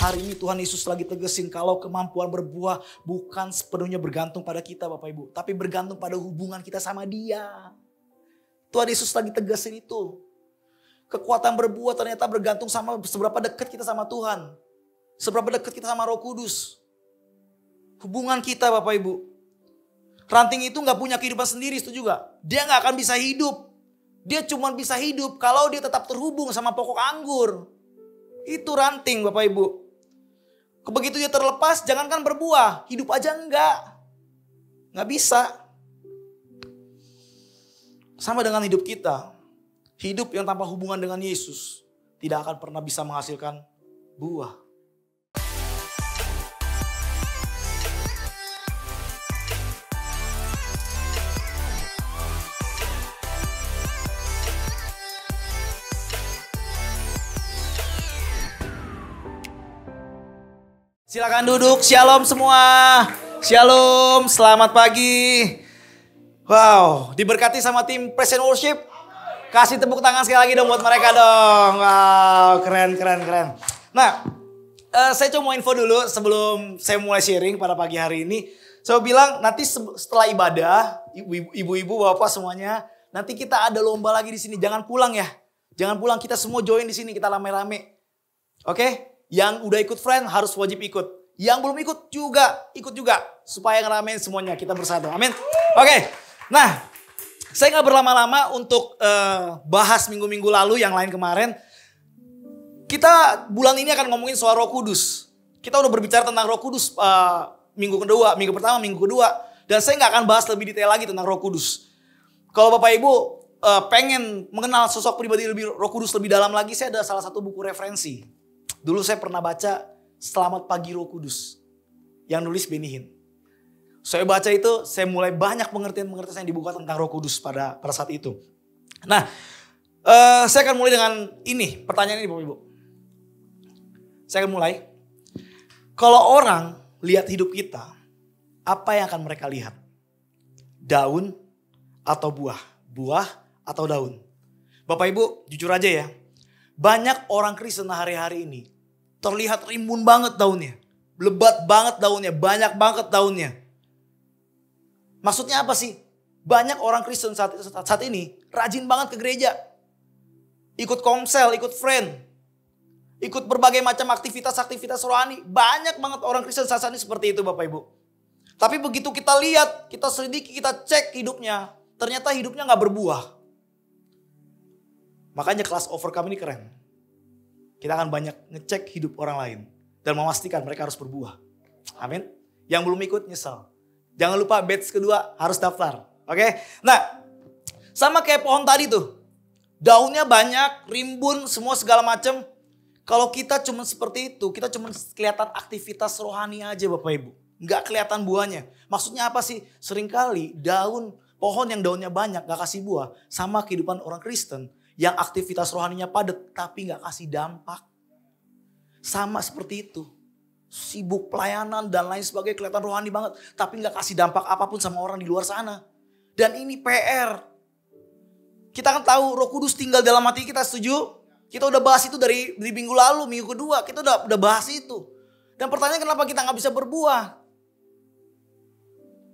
hari ini Tuhan Yesus lagi tegesin kalau kemampuan berbuah bukan sepenuhnya bergantung pada kita Bapak Ibu. Tapi bergantung pada hubungan kita sama Dia. Tuhan Yesus lagi tegesin itu. Kekuatan berbuah ternyata bergantung sama seberapa dekat kita sama Tuhan. Seberapa dekat kita sama Roh Kudus. Hubungan kita Bapak Ibu. Ranting itu gak punya kehidupan sendiri, itu juga. Dia gak akan bisa hidup. Dia cuma bisa hidup kalau dia tetap terhubung sama pokok anggur. Itu ranting Bapak Ibu. Begitu dia terlepas, jangankan berbuah. Hidup aja enggak. Nggak bisa. Sama dengan hidup kita. Hidup yang tanpa hubungan dengan Yesus tidak akan pernah bisa menghasilkan buah. Silakan duduk, shalom semua. Shalom, selamat pagi. Wow, diberkati sama tim Praise and Worship. Kasih tepuk tangan sekali lagi dong buat mereka dong. Wow, keren. Nah, saya cuma mau info dulu sebelum saya mulai sharing pada pagi hari ini. Saya bilang nanti setelah ibadah, ibu-ibu, bapak semuanya, nanti kita ada lomba lagi di sini. Jangan pulang ya. Jangan pulang, kita semua join di sini, kita rame-rame. Oke? Yang udah ikut friend harus wajib ikut. Yang belum ikut juga. Supaya ngeramein semuanya, kita bersatu. Amin. Oke. Nah, saya gak berlama-lama untuk bahas minggu-minggu lalu yang lain kemarin. Kita bulan ini akan ngomongin soal Roh Kudus. Kita udah berbicara tentang Roh Kudus minggu pertama, minggu kedua. Dan saya gak akan bahas lebih detail lagi tentang Roh Kudus. Kalau Bapak Ibu pengen mengenal sosok pribadi Roh Kudus lebih dalam lagi, saya ada salah satu buku referensi. Dulu saya pernah baca Selamat Pagi Roh Kudus yang nulis Benny Hinn. Saya baca itu, saya mulai banyak pengertian-pengertian yang dibuka tentang Roh Kudus pada saat itu. Nah, saya akan mulai dengan ini, pertanyaan ini Bapak Ibu. Saya akan mulai. Kalau orang lihat hidup kita, apa yang akan mereka lihat? Daun atau buah? Buah atau daun? Bapak Ibu, jujur aja ya. Banyak orang Kristen hari-hari ini terlihat rimbun banget daunnya. Lebat banget daunnya, banyak banget daunnya. Maksudnya apa sih? Banyak orang Kristen saat ini rajin banget ke gereja. Ikut komsel, ikut friend. Ikut berbagai macam aktivitas-aktivitas rohani. Banyak banget orang Kristen saat ini seperti itu Bapak Ibu. Tapi begitu kita lihat, kita selidiki, kita cek hidupnya. Ternyata hidupnya gak berbuah. Makanya kelas Overcome ini keren. Kita akan banyak ngecek hidup orang lain. Dan memastikan mereka harus berbuah. Amin. Yang belum ikut nyesal. Jangan lupa batch kedua harus daftar. Oke. Nah, sama kayak pohon tadi tuh. Daunnya banyak, rimbun, semua segala macam. Kalau kita cuma seperti itu, kita cuma kelihatan aktivitas rohani aja Bapak Ibu. Nggak kelihatan buahnya. Maksudnya apa sih? Seringkali pohon yang daunnya banyak gak kasih buah. Sama kehidupan orang Kristen. Yang aktivitas rohaninya padat tapi gak kasih dampak. Sama seperti itu. Sibuk pelayanan dan lain sebagainya, kelihatan rohani banget. Tapi gak kasih dampak apapun sama orang di luar sana. Dan ini PR. Kita kan tahu Roh Kudus tinggal dalam hati kita, setuju? Kita udah bahas itu dari minggu lalu, minggu kedua. Kita udah bahas itu. Dan pertanyaan kenapa kita gak bisa berbuah?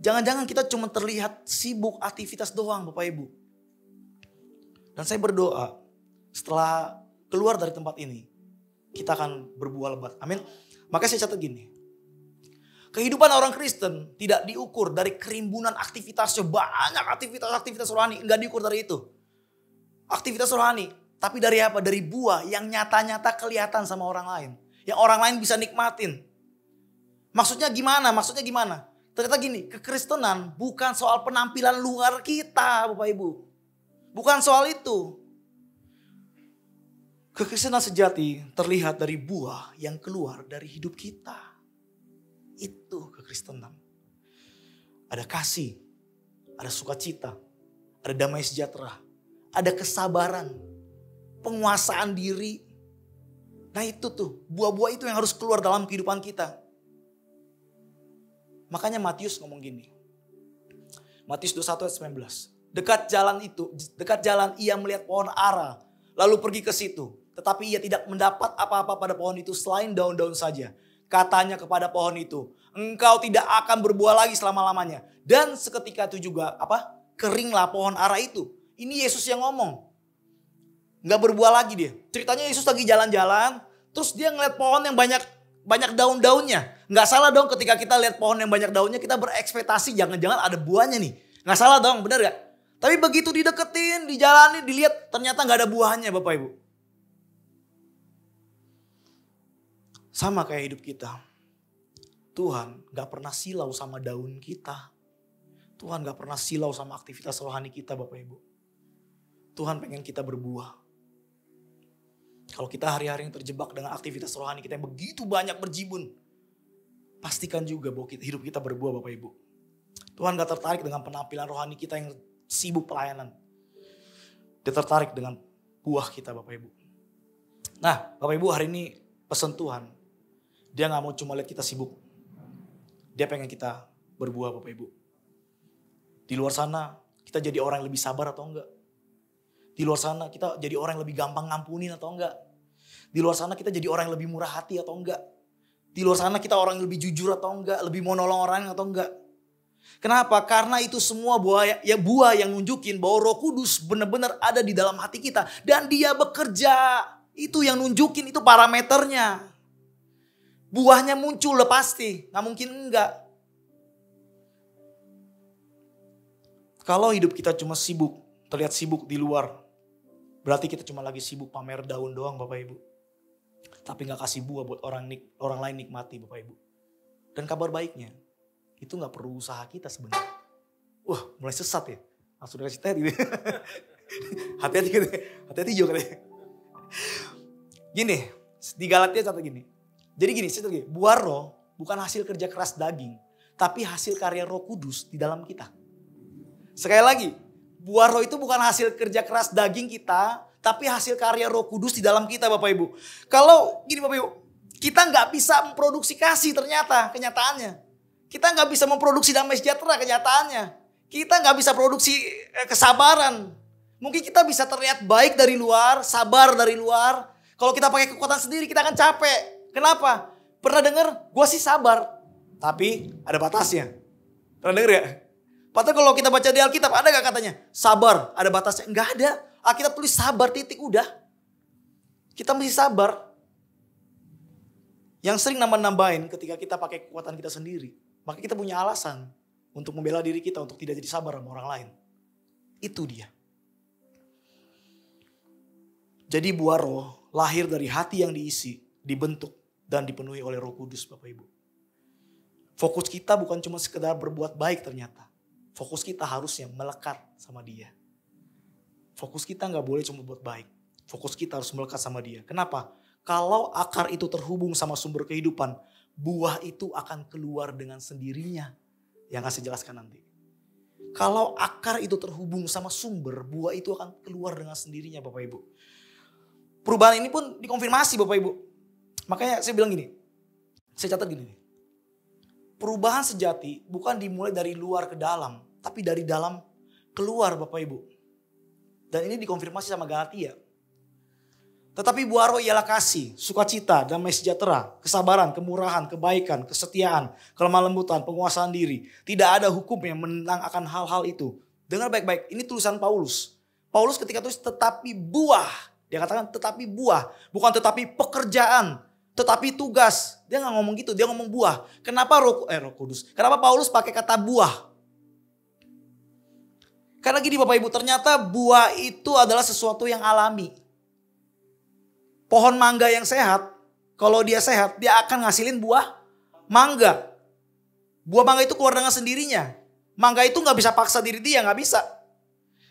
Jangan-jangan kita cuma terlihat sibuk aktivitas doang Bapak Ibu. Dan saya berdoa setelah keluar dari tempat ini, kita akan berbuah lebat. Amin. Maka saya catat gini. Kehidupan orang Kristen tidak diukur dari kerimbunan aktivitasnya. Banyak aktivitas rohani. Enggak diukur dari itu. Aktivitas rohani. Tapi dari apa? Dari buah yang nyata-nyata kelihatan sama orang lain. Yang orang lain bisa nikmatin. Maksudnya gimana? Ternyata gini, kekristenan bukan soal penampilan luar kita Bapak Ibu. Bukan soal itu. Kekristenan sejati terlihat dari buah yang keluar dari hidup kita. Itu kekristenan. Ada kasih, ada sukacita, ada damai sejahtera, ada kesabaran, penguasaan diri. Nah itu tuh, buah-buah itu yang harus keluar dalam kehidupan kita. Makanya Matius ngomong gini. Matius 21 ayat 19. Dekat jalan ia melihat pohon ara, lalu pergi ke situ. tetapi ia tidak mendapat apa-apa pada pohon itu selain daun-daun saja. Katanya kepada pohon itu, engkau tidak akan berbuah lagi selama-lamanya. Dan seketika itu juga keringlah pohon ara itu. Ini Yesus yang ngomong. Nggak berbuah lagi dia. Ceritanya Yesus lagi jalan-jalan, terus dia ngeliat pohon yang banyak daun-daunnya. Nggak salah dong ketika kita lihat pohon yang banyak daunnya, kita berekspektasi jangan-jangan ada buahnya nih. Nggak salah dong, bener gak? Tapi begitu dideketin, dijalani, dilihat, ternyata nggak ada buahnya Bapak Ibu. Sama kayak hidup kita. Tuhan gak pernah silau sama daun kita. Tuhan gak pernah silau sama aktivitas rohani kita Bapak Ibu. Tuhan pengen kita berbuah. Kalau kita hari-hari terjebak dengan aktivitas rohani kita yang begitu banyak berjibun, pastikan juga bahwa hidup kita berbuah Bapak Ibu. Tuhan gak tertarik dengan penampilan rohani kita yang sibuk pelayanan. Dia tertarik dengan buah kita Bapak Ibu. Nah Bapak Ibu, hari ini pesan Tuhan. Dia gak mau cuma lihat kita sibuk. Dia pengen kita berbuah Bapak Ibu. Di luar sana kita jadi orang yang lebih sabar atau enggak? Di luar sana kita jadi orang yang lebih gampang ngampunin atau enggak? Di luar sana kita jadi orang yang lebih murah hati atau enggak? Di luar sana kita orang yang lebih jujur atau enggak? Lebih mau nolong orang atau enggak? Kenapa? Karena itu semua buah yang nunjukin bahwa Roh Kudus benar-benar ada di dalam hati kita. Dan dia bekerja. Itu yang nunjukin, itu parameternya. Buahnya muncul udah pasti, gak mungkin enggak. Kalau hidup kita cuma sibuk, terlihat sibuk di luar, berarti kita cuma lagi sibuk pamer daun doang Bapak Ibu. Tapi gak kasih buah buat orang lain nikmati Bapak Ibu. Dan kabar baiknya, itu gak perlu usaha kita sebenarnya. Wah mulai sesat ya, langsung dikasih teh gitu. Hati-hati gitu, hati-hati juga katanya. Gini, di Galatia catat gini. Jadi gini, buah roh bukan hasil kerja keras daging, tapi hasil karya Roh Kudus di dalam kita. Sekali lagi, buah roh itu bukan hasil kerja keras daging kita, tapi hasil karya Roh Kudus di dalam kita Bapak Ibu. Kalau gini Bapak Ibu, kita nggak bisa memproduksi kasih kenyataannya. Kita nggak bisa memproduksi damai sejahtera kenyataannya. Kita nggak bisa produksi kesabaran. Mungkin kita bisa terlihat baik dari luar, sabar dari luar. Kalau kita pakai kekuatan sendiri kita akan capek. Kenapa? Pernah dengar? Gue sih sabar. Tapi ada batasnya. Pernah dengar ya? Padahal kalau kita baca di Alkitab ada gak katanya? Sabar, ada batasnya. Enggak ada. Alkitab tulis sabar titik udah. Kita mesti sabar. Yang sering nambah-nambahin ketika kita pakai kekuatan kita sendiri. Maka kita punya alasan untuk membela diri kita untuk tidak jadi sabar sama orang lain. Itu dia. Jadi buah roh lahir dari hati yang diisi, dibentuk dan dipenuhi oleh Roh Kudus Bapak Ibu. Fokus kita bukan cuma sekedar berbuat baik ternyata. Fokus kita harusnya melekat sama dia. Fokus kita gak boleh cuma buat baik. Fokus kita harus melekat sama dia. Kenapa? Kalau akar itu terhubung sama sumber kehidupan, buah itu akan keluar dengan sendirinya. Yang akan saya jelaskan nanti. Kalau akar itu terhubung sama sumber, buah itu akan keluar dengan sendirinya Bapak Ibu. Perubahan ini pun dikonfirmasi Bapak Ibu. Makanya saya bilang gini, saya catat gini. Perubahan sejati bukan dimulai dari luar ke dalam, tapi dari dalam keluar Bapak Ibu. Dan ini dikonfirmasi sama Galatia. Tetapi buah roh ialah kasih, sukacita, damai sejahtera, kesabaran, kemurahan, kebaikan, kesetiaan, kelemah lembutan, penguasaan diri. Tidak ada hukum yang menentang akan hal-hal itu. Dengar baik-baik, ini tulisan Paulus. Paulus ketika tulis tetapi buah. Dia katakan tetapi buah, bukan tetapi pekerjaan, tetapi tugas. Dia gak ngomong gitu, dia ngomong buah. Kenapa Roh Kudus? Kenapa Paulus pakai kata buah? Karena gini Bapak Ibu, ternyata buah itu adalah sesuatu yang alami. Pohon mangga yang sehat, kalau dia sehat, dia akan ngasilin buah mangga. Buah mangga itu keluar dengan sendirinya. Mangga itu gak bisa paksa diri dia, gak bisa.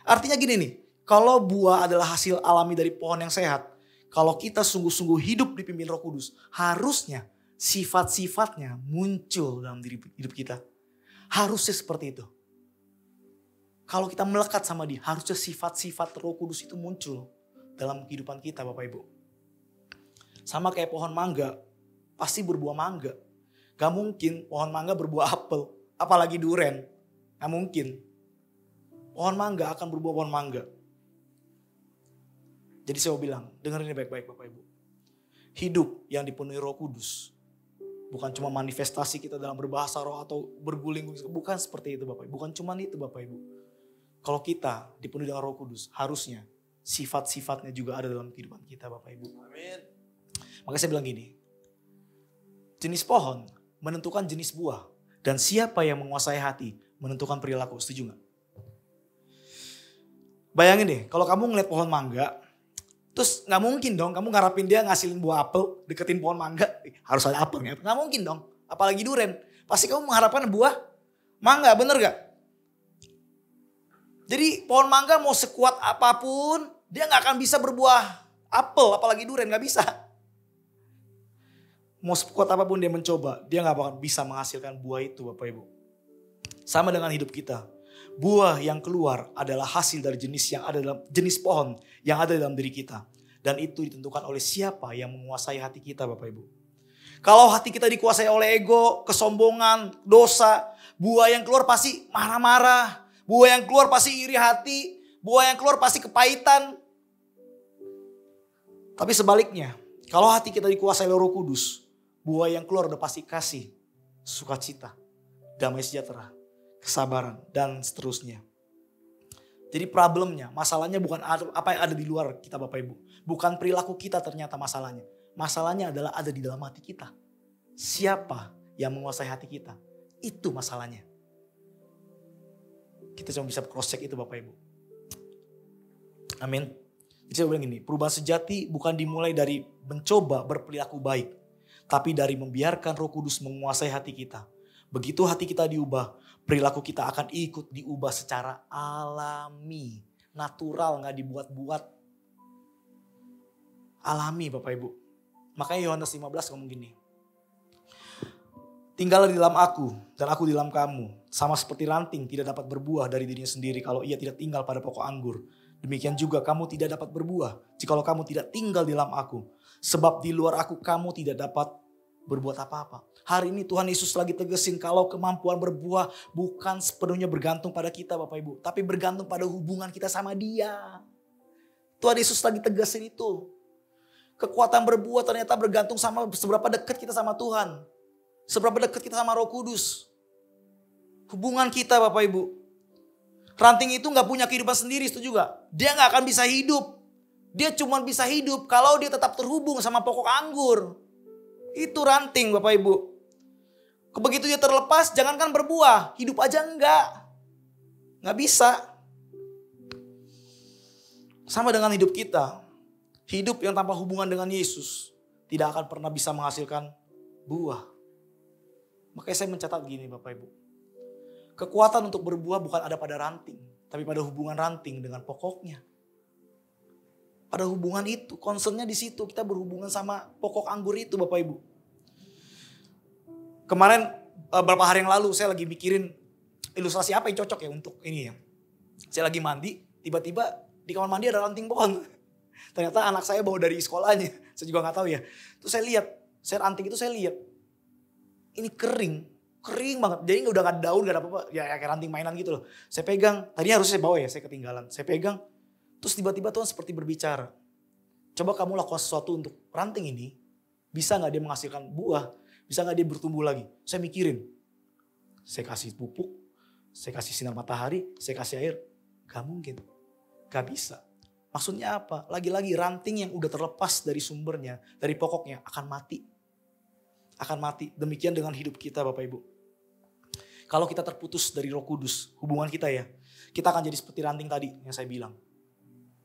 Artinya gini nih, kalau buah adalah hasil alami dari pohon yang sehat, kalau kita sungguh-sungguh hidup dipimpin Roh Kudus, harusnya sifat-sifatnya muncul dalam diri hidup kita. Harusnya seperti itu. Kalau kita melekat sama dia, harusnya sifat-sifat Roh Kudus itu muncul dalam kehidupan kita Bapak Ibu. Sama kayak pohon mangga, pasti berbuah mangga. Gak mungkin pohon mangga berbuah apel, apalagi duren. Gak mungkin. Pohon mangga akan berbuah pohon mangga. Jadi saya mau bilang, dengerin ini baik-baik Bapak Ibu. Hidup yang dipenuhi Roh Kudus bukan cuma manifestasi kita dalam berbahasa roh atau berguling, bukan seperti itu Bapak Ibu. Bukan cuma itu Bapak Ibu. Kalau kita dipenuhi dengan Roh Kudus, harusnya sifat-sifatnya juga ada dalam kehidupan kita Bapak Ibu. Amin. Maka saya bilang gini, jenis pohon menentukan jenis buah, dan siapa yang menguasai hati menentukan perilaku. Setuju gak? Bayangin deh, kalau kamu ngeliat pohon mangga, terus gak mungkin dong kamu ngarapin dia ngasilin buah apel, deketin pohon mangga, harus ada apelnya. Gak mungkin dong, apalagi duren. Pasti kamu mengharapkan buah mangga, bener gak? Jadi pohon mangga mau sekuat apapun, dia gak akan bisa berbuah apel, apalagi duren, gak bisa. Mau sekuat apapun dia mencoba, dia gak bakal bisa menghasilkan buah itu Bapak Ibu. Sama dengan hidup kita. Buah yang keluar adalah hasil dari jenis pohon yang ada dalam diri kita. Dan itu ditentukan oleh siapa yang menguasai hati kita Bapak Ibu. Kalau hati kita dikuasai oleh ego, kesombongan, dosa, buah yang keluar pasti marah-marah. Buah yang keluar pasti iri hati. Buah yang keluar pasti kepahitan. Tapi sebaliknya, kalau hati kita dikuasai oleh Roh Kudus, buah yang keluar udah pasti kasih, sukacita, damai sejahtera, kesabaran, dan seterusnya. Jadi problemnya, masalahnya bukan apa yang ada di luar kita Bapak Ibu. Bukan perilaku kita ternyata masalahnya. Masalahnya adalah ada di dalam hati kita. Siapa yang menguasai hati kita? Itu masalahnya. Kita cuma bisa cross check itu Bapak Ibu. Amin. Jadi saya bilang gini, perubahan sejati bukan dimulai dari mencoba berperilaku baik. Tapi dari membiarkan Roh Kudus menguasai hati kita. Begitu hati kita diubah, perilaku kita akan ikut diubah secara alami. Natural, gak dibuat-buat. Alami Bapak Ibu. Makanya Yohanes 15 ngomong gini. Tinggallah di dalam aku dan aku di dalam kamu. Sama seperti ranting tidak dapat berbuah dari dirinya sendiri kalau ia tidak tinggal pada pokok anggur. Demikian juga kamu tidak dapat berbuah jikalau kamu tidak tinggal di dalam aku. Sebab di luar aku kamu tidak dapat berbuat apa-apa. Hari ini Tuhan Yesus lagi tegesin kalau kemampuan berbuah bukan sepenuhnya bergantung pada kita Bapak Ibu. Tapi bergantung pada hubungan kita sama Dia. Tuhan Yesus lagi tegesin itu. Kekuatan berbuah ternyata bergantung sama seberapa dekat kita sama Tuhan. Seberapa dekat kita sama Roh Kudus. Hubungan kita Bapak Ibu. Ranting itu gak punya kehidupan sendiri, setuju gak? Dia gak akan bisa hidup. Dia cuma bisa hidup kalau dia tetap terhubung sama pokok anggur. Itu ranting Bapak Ibu. Begitu dia terlepas, jangankan berbuah. Hidup aja enggak. Gak bisa. Sama dengan hidup kita. Hidup yang tanpa hubungan dengan Yesus tidak akan pernah bisa menghasilkan buah. Makanya saya mencatat gini Bapak Ibu. Kekuatan untuk berbuah bukan ada pada ranting. Tapi pada hubungan ranting dengan pokoknya. Pada hubungan itu, concernnya di situ. Kita berhubungan sama pokok anggur itu Bapak Ibu. Kemarin beberapa hari yang lalu saya lagi mikirin ilustrasi apa yang cocok ya untuk ini ya. Saya lagi mandi, tiba-tiba di kamar mandi ada ranting pohon. Ternyata anak saya bawa dari sekolahnya. Saya juga gak tahu ya. Terus saya lihat, ranting itu saya lihat. Ini kering banget. Jadi udah gak ada daun, gak ada apa-apa. Ya kayak ranting mainan gitu loh. Saya pegang, tadinya harusnya saya bawa ya, saya ketinggalan. Saya pegang, terus tiba-tiba Tuhan seperti berbicara. Coba kamu lakukan sesuatu untuk ranting ini. Bisa gak dia menghasilkan buah? Bisa gak dia bertumbuh lagi? Saya mikirin. Saya kasih pupuk, saya kasih sinar matahari, saya kasih air. Gak mungkin. Gak bisa. Maksudnya apa? Lagi-lagi ranting yang udah terlepas dari sumbernya, dari pokoknya akan mati. Akan mati. Demikian dengan hidup kita Bapak Ibu. Kalau kita terputus dari Roh Kudus, hubungan kita ya, kita akan jadi seperti ranting tadi yang saya bilang.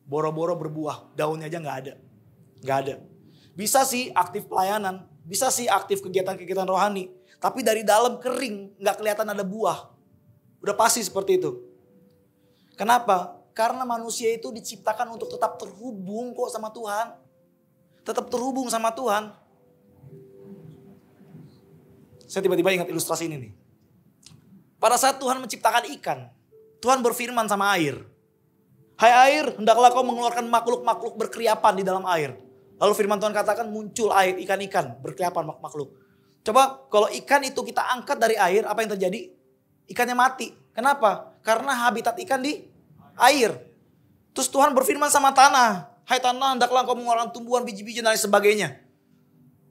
Boro-boro berbuah, daunnya aja gak ada. Gak ada. Bisa sih aktif pelayanan, bisa sih aktif kegiatan-kegiatan rohani. Tapi dari dalam kering, gak kelihatan ada buah. Udah pasti seperti itu. Kenapa? Karena manusia itu diciptakan untuk tetap terhubung kok sama Tuhan. Tetap terhubung sama Tuhan. Saya tiba-tiba ingat ilustrasi ini nih. Pada saat Tuhan menciptakan ikan, Tuhan berfirman sama air. Hai air, hendaklah kau mengeluarkan makhluk-makhluk berkeriapan di dalam air. Lalu firman Tuhan katakan muncul air, ikan-ikan berkeriapan makhluk. Coba kalau ikan itu kita angkat dari air, apa yang terjadi? Ikannya mati. Kenapa? Karena habitat ikan di air. Terus Tuhan berfirman sama tanah. Hai tanah, hendaklah engkau mengeluarkan tumbuhan biji-biji dan lain sebagainya.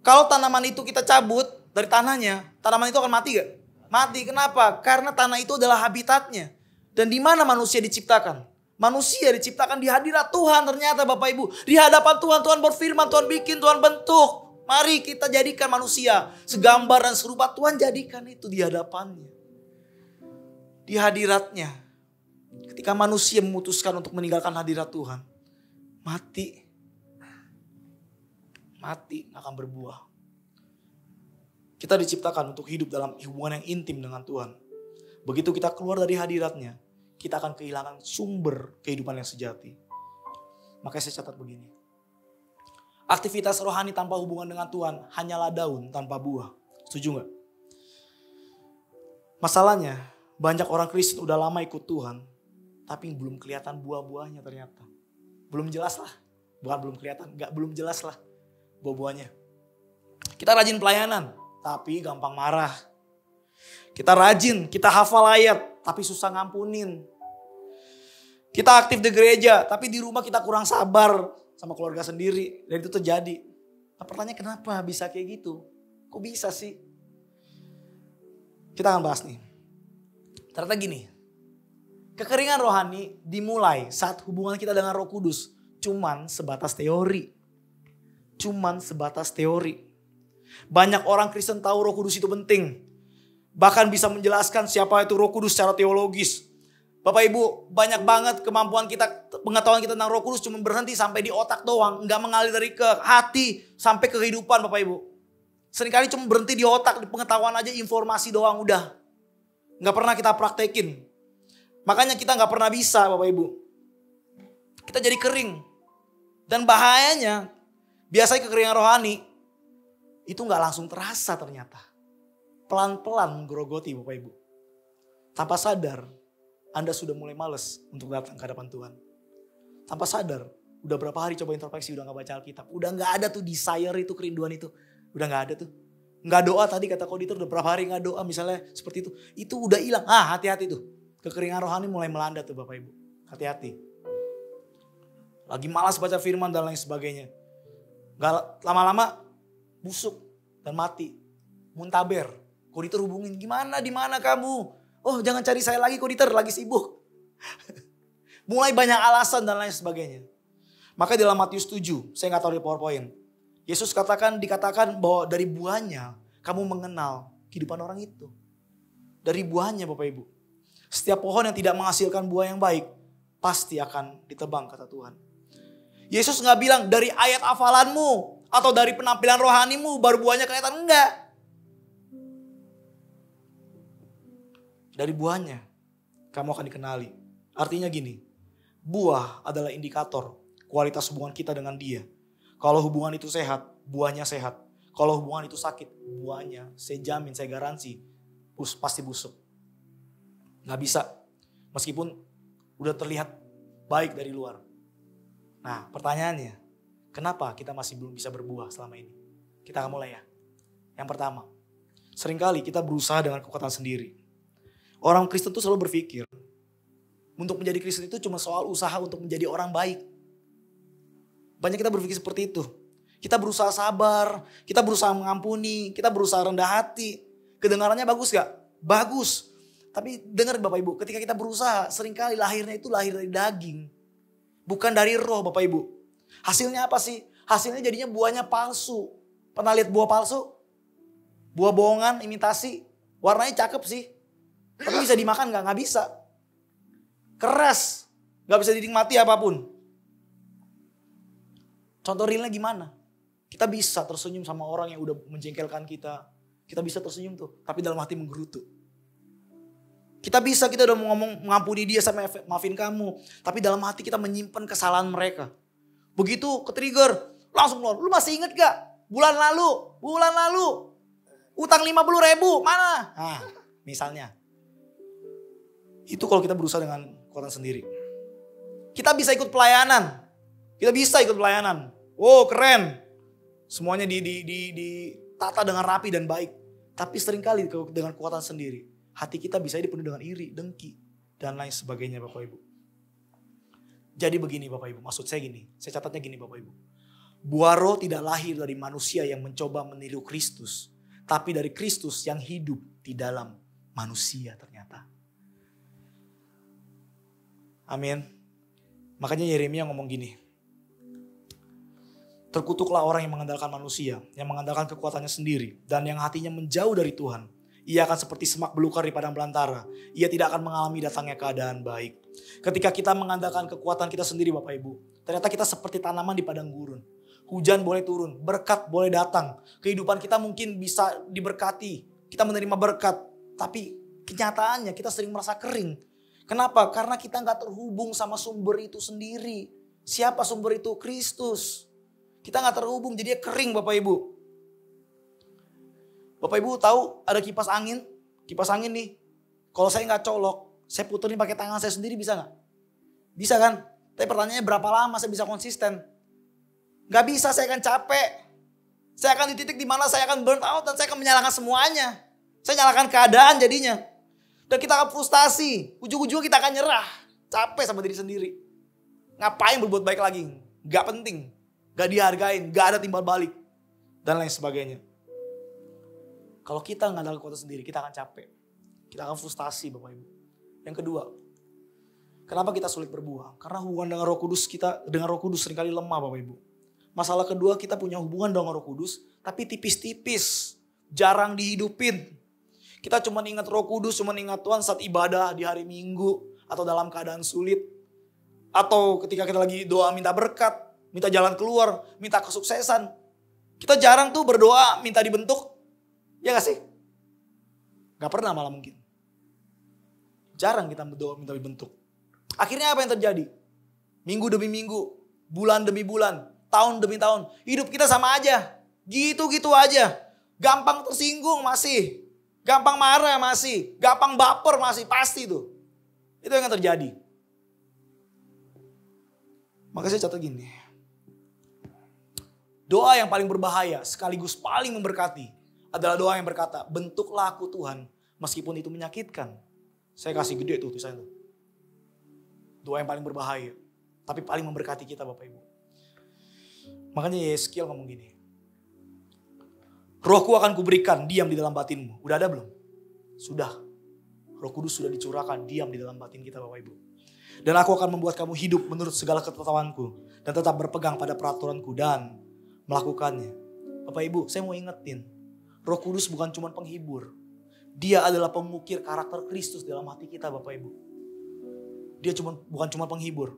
Kalau tanaman itu kita cabut dari tanahnya, tanaman itu akan mati gak? Mati. Kenapa? Karena tanah itu adalah habitatnya. Dan di mana manusia diciptakan? Manusia diciptakan di hadirat Tuhan ternyata Bapak Ibu. Di hadapan Tuhan, Tuhan berfirman, Tuhan bikin, Tuhan bentuk. Mari kita jadikan manusia segambar dan serupa. Tuhan jadikan itu di hadapannya. Di hadiratnya. Ketika manusia memutuskan untuk meninggalkan hadirat Tuhan, mati. Mati, akan berbuah. Kita diciptakan untuk hidup dalam hubungan yang intim dengan Tuhan. Begitu kita keluar dari hadiratnya, kita akan kehilangan sumber kehidupan yang sejati. Makanya saya catat begini. Aktivitas rohani tanpa hubungan dengan Tuhan hanyalah daun tanpa buah. Setuju gak? Masalahnya, banyak orang Kristen udah lama ikut Tuhan, tapi belum kelihatan buah-buahnya ternyata. Belum jelas lah. Bukan belum kelihatan, belum jelas lah buah-buahnya. Kita rajin pelayanan, tapi gampang marah. Kita rajin, kita hafal ayat, tapi susah ngampunin. Kita aktif di gereja, tapi di rumah kita kurang sabar sama keluarga sendiri. Dan itu terjadi. Nah, pertanyaan kenapa bisa kayak gitu? Kok bisa sih? Kita akan bahas nih. Ternyata gini. Kekeringan rohani dimulai saat hubungan kita dengan Roh Kudus cuman sebatas teori. Cuman sebatas teori. Banyak orang Kristen tahu Roh Kudus itu penting. Bahkan bisa menjelaskan siapa itu Roh Kudus secara teologis. Bapak Ibu, banyak banget kemampuan kita, pengetahuan kita tentang Roh Kudus cuma berhenti sampai di otak doang. Nggak mengalir dari ke hati sampai ke kehidupan Bapak Ibu. Seringkali cuma berhenti di otak, di pengetahuan aja, informasi doang udah. Nggak pernah kita praktekin. Makanya kita nggak pernah bisa Bapak Ibu. Kita jadi kering. Dan bahayanya, biasanya kekeringan rohani, itu nggak langsung terasa ternyata. Pelan-pelan menggerogoti Bapak Ibu. Tanpa sadar, Anda sudah mulai males untuk datang ke hadapan Tuhan. Tanpa sadar, udah berapa hari coba introspeksi, udah gak baca Alkitab. Udah gak ada tuh desire itu, kerinduan itu. Udah gak ada tuh. Gak doa tadi kata Koditor, udah berapa hari gak doa misalnya seperti itu. Itu udah hilang. Hati-hati tuh. Kekeringan rohani mulai melanda tuh Bapak Ibu. Hati-hati. Lagi malas baca firman dan lain sebagainya. Gak lama-lama busuk dan mati. Muntaber. Koditor hubungin, gimana, di mana kamu? Oh jangan cari saya lagi Koditor, lagi sibuk. Mulai banyak alasan dan lain sebagainya. Maka dalam Matius 7, saya gak tahu di PowerPoint. Yesus dikatakan bahwa dari buahnya kamu mengenal kehidupan orang itu. Dari buahnya Bapak Ibu. Setiap pohon yang tidak menghasilkan buah yang baik, pasti akan ditebang kata Tuhan. Yesus gak bilang dari ayat hafalanmu atau dari penampilan rohanimu baru buahnya kelihatan, enggak. Dari buahnya kamu akan dikenali. Artinya gini, buah adalah indikator kualitas hubungan kita dengan dia. Kalau hubungan itu sehat, buahnya sehat. Kalau hubungan itu sakit, buahnya saya jamin, saya garansi pasti busuk. Gak bisa, meskipun udah terlihat baik dari luar. Nah pertanyaannya, kenapa kita masih belum bisa berbuah selama ini? Kita akan mulai ya. Yang pertama, seringkali kita berusaha dengan kekuatan sendiri. Orang Kristen itu selalu berpikir, untuk menjadi Kristen itu cuma soal usaha untuk menjadi orang baik. Banyak kita berpikir seperti itu. Kita berusaha sabar, kita berusaha mengampuni, kita berusaha rendah hati. Kedengarannya bagus gak? Bagus. Tapi dengar Bapak Ibu, ketika kita berusaha, seringkali lahirnya itu lahir dari daging. Bukan dari roh Bapak Ibu. Hasilnya apa sih? Hasilnya jadinya buahnya palsu. Pernah lihat buah palsu? Buah bohongan, imitasi. Warnanya cakep sih. Tapi bisa dimakan gak? Gak bisa. Keras. Gak bisa dinikmati apapun. Contoh realnya gimana? Kita bisa tersenyum sama orang yang udah menjengkelkan kita. Kita bisa tersenyum tuh. Tapi dalam hati menggerutu. Kita udah mau ngomong mengampuni dia sama maafin kamu. Tapi dalam hati kita menyimpan kesalahan mereka. Begitu ke-trigger. Langsung keluar. Lu masih inget gak? Bulan lalu. Utang 50.000. Mana? Nah misalnya. Itu kalau kita berusaha dengan kekuatan sendiri. Kita bisa ikut pelayanan. Oh keren. Semuanya ditata dengan rapi dan baik. Tapi seringkali dengan kekuatan sendiri. Hati kita bisa dipenuhi dengan iri, dengki. Dan lain sebagainya Bapak Ibu. Jadi begini Bapak Ibu, maksud saya gini, saya catatnya gini Bapak Ibu. Buah roh tidak lahir dari manusia yang mencoba meniru Kristus, tapi dari Kristus yang hidup di dalam manusia ternyata. Amin. Makanya Yeremia ngomong gini. Terkutuklah orang yang mengandalkan manusia, yang mengandalkan kekuatannya sendiri, dan yang hatinya menjauh dari Tuhan. Ia akan seperti semak belukar di padang belantara. Ia tidak akan mengalami datangnya keadaan baik. Ketika kita mengandalkan kekuatan kita sendiri Bapak Ibu, ternyata kita seperti tanaman di padang gurun. Hujan boleh turun, berkat boleh datang. Kehidupan kita mungkin bisa diberkati, kita menerima berkat. Tapi kenyataannya kita sering merasa kering. Kenapa? Karena kita gak terhubung sama sumber itu sendiri. Siapa sumber itu? Kristus. Kita gak terhubung, jadi kering Bapak Ibu. Bapak Ibu tahu ada kipas angin? Kipas angin nih. Kalau saya gak colok, saya puterin pakai tangan saya sendiri bisa gak? Bisa kan? Tapi pertanyaannya berapa lama saya bisa konsisten? Gak bisa, saya akan capek. Saya akan di titik dimana saya akan burn out dan saya akan menyalahkan semuanya. Saya nyalakan keadaan jadinya. Dan kita akan frustasi. Ujung-ujungnya kita akan nyerah. Capek sama diri sendiri. Ngapain berbuat baik lagi? Gak penting. Gak dihargain. Gak ada timbal balik. Dan lain sebagainya. Kalau kita ngandalkan kekuatan sendiri, kita akan capek. Kita akan frustasi Bapak Ibu. Yang kedua, kenapa kita sulit berbuah? Karena hubungan dengan Roh Kudus kita, dengan Roh Kudus seringkali lemah Bapak Ibu. Masalah kedua, kita punya hubungan dengan Roh Kudus, tapi tipis-tipis. Jarang dihidupin. Kita cuma ingat Roh Kudus, cuma ingat Tuhan saat ibadah di hari Minggu. Atau dalam keadaan sulit. Atau ketika kita lagi doa minta berkat, minta jalan keluar, minta kesuksesan. Kita jarang tuh berdoa minta dibentuk. Ya gak sih? Gak pernah malah mungkin. Jarang kita berdoa minta dibentuk. Akhirnya apa yang terjadi? Minggu demi minggu, bulan demi bulan, tahun demi tahun. Hidup kita sama aja. Gitu-gitu aja. Gampang tersinggung masih. Gampang marah masih. Gampang baper masih. Pasti tuh. Itu yang terjadi. Maka saya catat gini. Doa yang paling berbahaya sekaligus paling memberkati adalah doa yang berkata, bentuklah aku Tuhan meskipun itu menyakitkan. Saya kasih gede tuh tulisannya. Doa yang paling berbahaya. Tapi paling memberkati kita Bapak Ibu. Makanya Yeskiel ngomong gini. Rohku akan kuberikan diam di dalam batinmu. Udah ada belum? Sudah. Roh Kudus sudah dicurahkan diam di dalam batin kita Bapak Ibu. Dan aku akan membuat kamu hidup menurut segala ketetapanku. Dan tetap berpegang pada peraturanku dan melakukannya. Bapak Ibu saya mau ingetin. Roh Kudus bukan cuma penghibur. Dia adalah pengukir karakter Kristus dalam hati kita Bapak Ibu. Dia bukan cuma penghibur.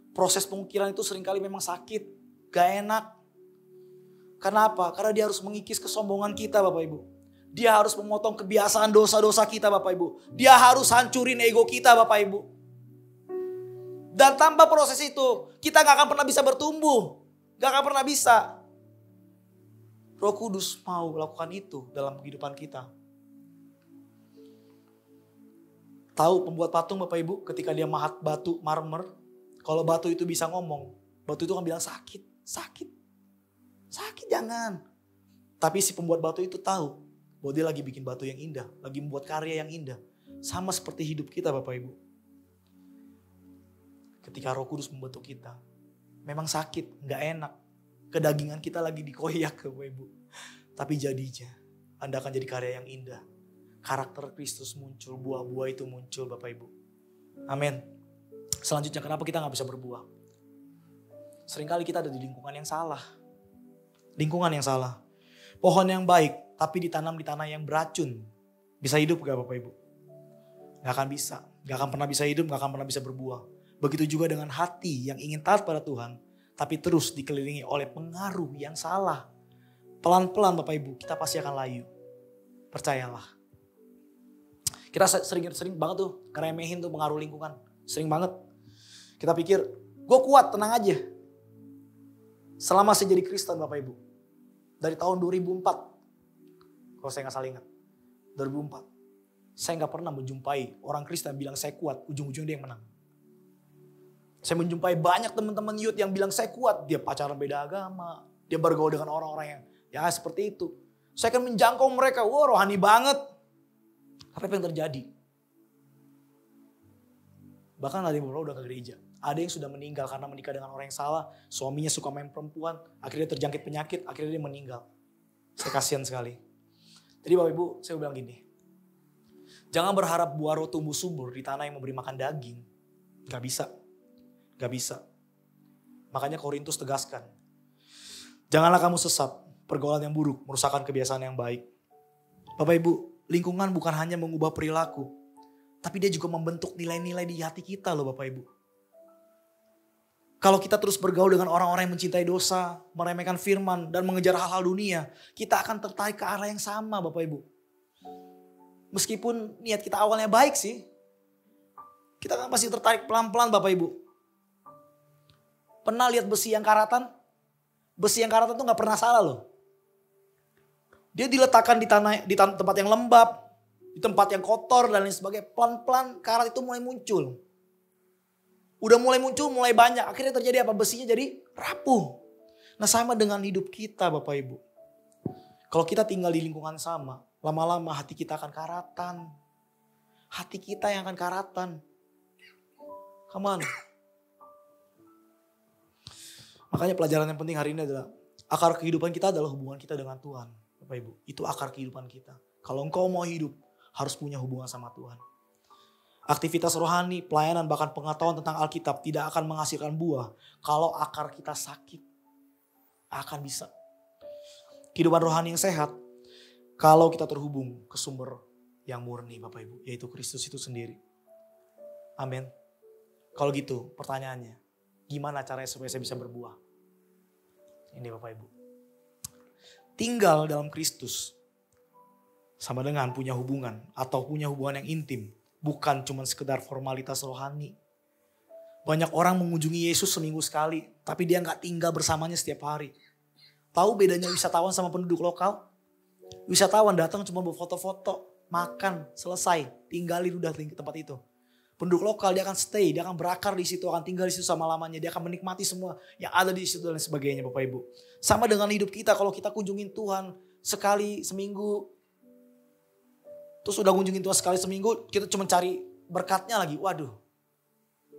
Proses pengukiran itu seringkali memang sakit. Gak enak. Kenapa? Karena dia harus mengikis kesombongan kita Bapak Ibu. Dia harus memotong kebiasaan dosa-dosa kita Bapak Ibu. Dia harus hancurin ego kita Bapak Ibu. Dan tanpa proses itu kita gak akan pernah bisa bertumbuh. Gak akan pernah bisa. Roh Kudus mau melakukan itu dalam kehidupan kita. Tahu pembuat patung Bapak Ibu ketika dia mahat batu marmer. Kalau batu itu bisa ngomong. Batu itu akan bilang sakit. Sakit. Sakit jangan. Tapi si pembuat batu itu tahu. Bahwa dia lagi bikin batu yang indah. Lagi membuat karya yang indah. Sama seperti hidup kita Bapak Ibu. Ketika Roh Kudus membentuk kita. Memang sakit. Gak enak. Kedagingan kita lagi dikoyak Bapak Ibu. Tapi jadinya Anda akan jadi karya yang indah. Karakter Kristus muncul. Buah-buah itu muncul Bapak Ibu. Amin. Selanjutnya kenapa kita gak bisa berbuah? Seringkali kita ada di lingkungan yang salah. Lingkungan yang salah. Pohon yang baik tapi ditanam di tanah yang beracun. Bisa hidup gak Bapak Ibu? Gak akan bisa. Gak akan pernah bisa hidup, gak akan pernah bisa berbuah. Begitu juga dengan hati yang ingin taat pada Tuhan. Tapi terus dikelilingi oleh pengaruh yang salah. Pelan-pelan Bapak Ibu kita pasti akan layu. Percayalah. Kita sering banget tuh ngeremehin tuh pengaruh lingkungan. Sering banget. Kita pikir gue kuat tenang aja. Selama saya jadi Kristen Bapak Ibu. Dari tahun 2004. Kalau saya gak salah ingat. 2004. Saya gak pernah menjumpai orang Kristen bilang saya kuat. Ujung-ujungnya dia yang menang. Saya menjumpai banyak teman-teman youth yang bilang saya kuat. Dia pacaran beda agama. Dia bergaul dengan orang-orang yang ya seperti itu. Saya akan menjangkau mereka. Wah rohani banget. Tapi apa yang terjadi? Bahkan ada yang udah ke gereja. Ada yang sudah meninggal karena menikah dengan orang yang salah. Suaminya suka main perempuan. Akhirnya terjangkit penyakit. Akhirnya dia meninggal. Saya kasihan sekali. Jadi Bapak Ibu, saya bilang gini. Jangan berharap buah roh tumbuh subur di tanah yang memberi makan daging. Gak bisa. Gak bisa. Makanya Korintus tegaskan. Janganlah kamu sesat. Pergaulan yang buruk merusakkan kebiasaan yang baik. Bapak Ibu, lingkungan bukan hanya mengubah perilaku. Tapi dia juga membentuk nilai-nilai di hati kita loh Bapak Ibu. Kalau kita terus bergaul dengan orang-orang yang mencintai dosa, meremehkan firman, dan mengejar hal-hal dunia, kita akan tertarik ke arah yang sama Bapak Ibu. Meskipun niat kita awalnya baik sih, kita kan pasti tertarik pelan-pelan Bapak Ibu. Pernah lihat besi yang karatan? Besi yang karatan tuh gak pernah salah loh. Dia diletakkan di tempat yang lembab, di tempat yang kotor dan lain sebagainya. Pelan-pelan karat itu mulai muncul. Udah mulai muncul, mulai banyak. Akhirnya terjadi apa? Besinya jadi rapuh. Nah sama dengan hidup kita Bapak Ibu. Kalau kita tinggal di lingkungan sama, lama-lama hati kita akan karatan. Hati kita yang akan karatan. Come on. Makanya pelajaran yang penting hari ini adalah akar kehidupan kita adalah hubungan kita dengan Tuhan. Bapak Ibu, itu akar kehidupan kita. Kalau engkau mau hidup, harus punya hubungan sama Tuhan. Aktivitas rohani, pelayanan, bahkan pengetahuan tentang Alkitab tidak akan menghasilkan buah kalau akar kita sakit. Akan bisa. Kehidupan rohani yang sehat kalau kita terhubung ke sumber yang murni Bapak Ibu, yaitu Kristus itu sendiri. Amin. Kalau gitu pertanyaannya, gimana caranya supaya saya bisa berbuah? Ini Bapak Ibu. Tinggal dalam Kristus sama dengan punya hubungan atau punya hubungan yang intim. Bukan cuma sekedar formalitas rohani. Banyak orang mengunjungi Yesus seminggu sekali. Tapi dia gak tinggal bersamanya setiap hari. Tahu bedanya wisatawan sama penduduk lokal? Wisatawan datang cuma buat foto-foto. Makan, selesai. Tinggalin udah di tempat itu. Penduduk lokal dia akan stay. Dia akan berakar di situ. Akan tinggal di situ sama lamanya. Dia akan menikmati semua yang ada di situ dan sebagainya Bapak Ibu. Sama dengan hidup kita. Kalau kita kunjungin Tuhan sekali seminggu. Terus udah kunjungin Tuhan sekali seminggu, kita cuma cari berkatnya lagi. Waduh,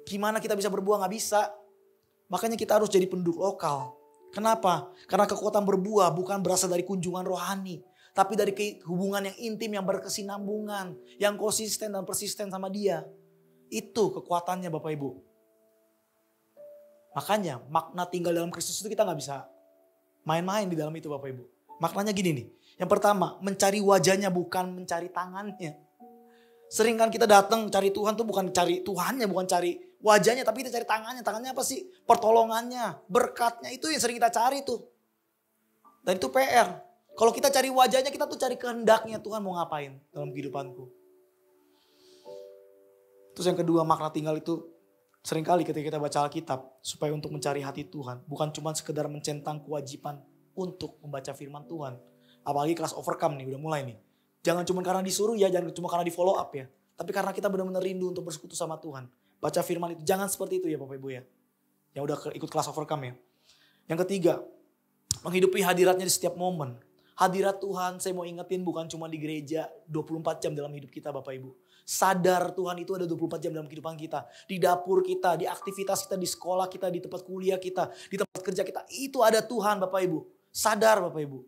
gimana kita bisa berbuah? Gak bisa. Makanya kita harus jadi penduduk lokal. Kenapa? Karena kekuatan berbuah bukan berasal dari kunjungan rohani. Tapi dari hubungan yang intim, yang berkesinambungan. Yang konsisten dan persisten sama dia. Itu kekuatannya Bapak Ibu. Makanya makna tinggal dalam Kristus itu kita gak bisa main-main di dalam itu Bapak Ibu. Maknanya gini nih. Yang pertama, mencari wajahnya bukan mencari tangannya. Sering kan kita datang cari Tuhan tuh bukan cari Tuhannya, bukan cari wajahnya, tapi kita cari tangannya. Tangannya apa sih? Pertolongannya, berkatnya, itu yang sering kita cari tuh. Dan itu PR. Kalau kita cari wajahnya, kita tuh cari kehendaknya. Tuhan mau ngapain dalam kehidupanku. Terus yang kedua, makna tinggal itu seringkali ketika kita baca Alkitab, supaya untuk mencari hati Tuhan. Bukan cuma sekedar mencentang kewajiban untuk membaca firman Tuhan. Apalagi kelas overcome nih, udah mulai nih. Jangan cuma karena disuruh ya, jangan cuma karena di follow up ya. Tapi karena kita benar-benar rindu untuk bersekutu sama Tuhan. Baca firman itu, jangan seperti itu ya Bapak Ibu ya. Yang udah ikut kelas overcome ya. Yang ketiga, menghidupi hadiratnya di setiap momen. Hadirat Tuhan saya mau ingetin bukan cuma di gereja 24 jam dalam hidup kita Bapak Ibu. Sadar Tuhan itu ada 24 jam dalam kehidupan kita. Di dapur kita, di aktivitas kita, di sekolah kita, di tempat kuliah kita, di tempat kerja kita. Itu ada Tuhan Bapak Ibu. Sadar Bapak Ibu.